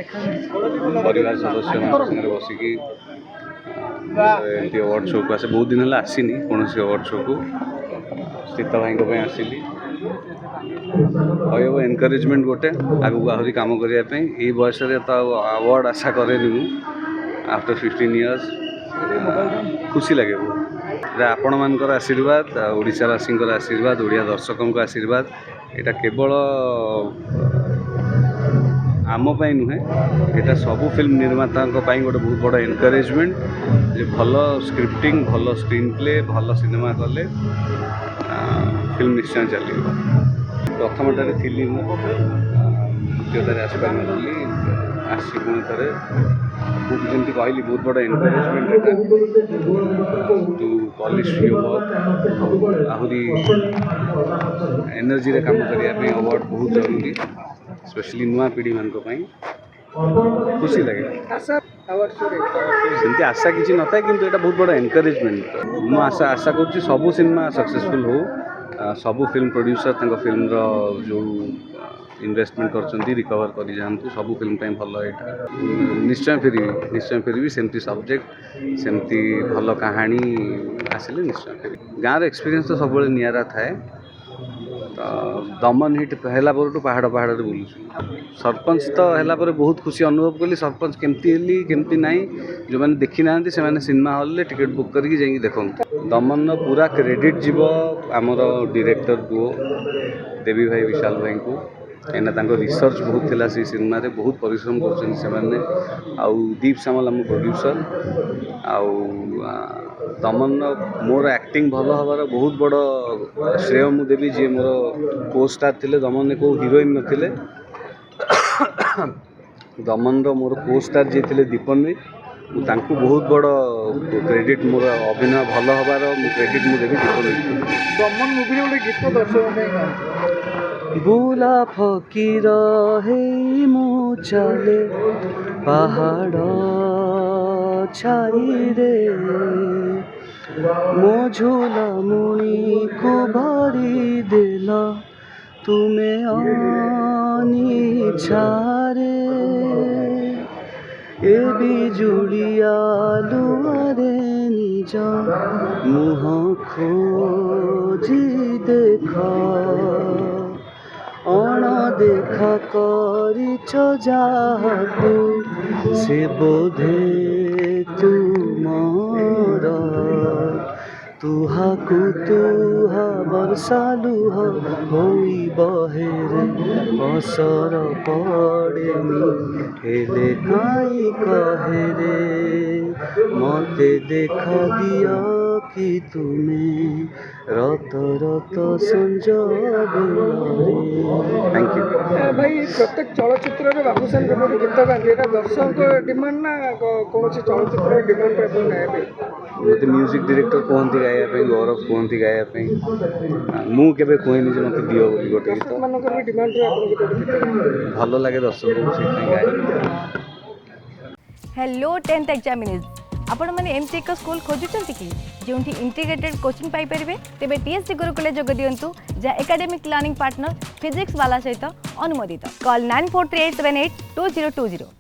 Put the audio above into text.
परिवार सदस्य संगे बसिकी अवार्ड शो को आसे बहुत दिन है आसनी कौन अवार्ड शो को सीता भाई आसली कहब एनकरेजमेंट गोटे आगू आहरी कम करने ये बयस तो अवार्ड आशा करेनि आफ्टर 15 इयर्स खुशी लगे आपण मानकर आशीर्वाद ओडिशावासी आशीर्वाद ओडिया दर्शकों आशीर्वाद यहाँ केवल आमपाई नुहे यहाँ सबू फिल्म निर्माता गोटे बहुत बड़ा एनकरेजमेंट जे भल स्क्रिप्टिंग भल स्क्रीन प्ले भल सिनेमा कले फिल्म निश्चय चलो प्रथमटार थी द्वितीयतार आसपार नी आसी पुणी थे जमी कहली बहुत बड़ा encouragement to polish your work आहरी एनर्जी काम करने अवार्ड बहुत जरूरी स्पेशली नुआ पीढ़ी मान खुशी लगे सेमती आशा किसी न था कि बहुत बड़ा एनकरेजमेंट मुझे आशा आशा करुँच सबू सिनेमा सक्सेसफुल हो सबू फिल्म प्रोड्यूसर फिल्म जो इन्वेस्टमेंट कर रिकवर कर जातु सबू फिल्म भल यहाँ निश्चय फेरबी सेमती सब्जेक्ट सेमती भल कहानी आसिले निश्चय फेरबी गाँव एक्सपीरियंस तो सब निरा थाए तो दमन हिट है पहाड़ पहाड़ बुलूँ सरपंच तो है बहुत खुशी अनुभव कली सरपंच केमती ना जो मैंने देखी ना से सिनेमा हॉल में टिकेट बुक करके जाइए देखो दमन पूरा क्रेडिट जीव आमर डायरेक्टर को देवी भाई विशाल भाई को कहीं रिसर्च बहुत थिला से सिनेमा रे बहुत परिश्रम कर दीप सामल आम प्रोड्यूसर आउ दमन मोर एक्टिंग भल हबार बहुत बड़ श्रेय मु देवी जी मोर को स्टार थे दमन को हीरोइन नथिले दमन मोर को स्टार जी थे दीपन भी तांकु बहुत बड़ क्रेडिट मोर अभिनय भल हबार क्रेडिट मु देवी दीपन दमन मूवी गोटे गीत दर्शक बुला फकीर हे मु चले पहाड़ छाई रे मो झूला मुणी को भरी देला तुम्हें आनी छारे ए बिजुड़िया लुआरे निज मुह खोजी देखा अण देखा करिछ जाहाकु से बोधे तुमर तुहाकु तुहा बरसालुह होई बहेरे असर पड़ेनी हेले काई कहेरे मते देखा दिया कि तुम्हें रत रत संजोगे थैंक यू भाई प्रत्येक चलचित्र में बाबूसान गोटे गीत गाँधी दर्शक डिमांड ना कौन चलचित्र डिमांड मत म्यूजिक डायरेक्टर कहते गाइबा गौरव कहते गाइबा मुझे कहनी जो मत दियो बोली गोटे गीत भल लगे दर्शक को हेलो 10th एग्जामिनीज आपण मैंने एमती एक स्कूल खोजुंट कि जो इंटीग्रेटेड कोचिंग पाइपर तेज टीएससी गुरुकुल जोग दिंतु जहाँ एकेडमिक लर्निंग पार्टनर फिजिक्स वाला सहित अनुमोदित कॉल 9438782020।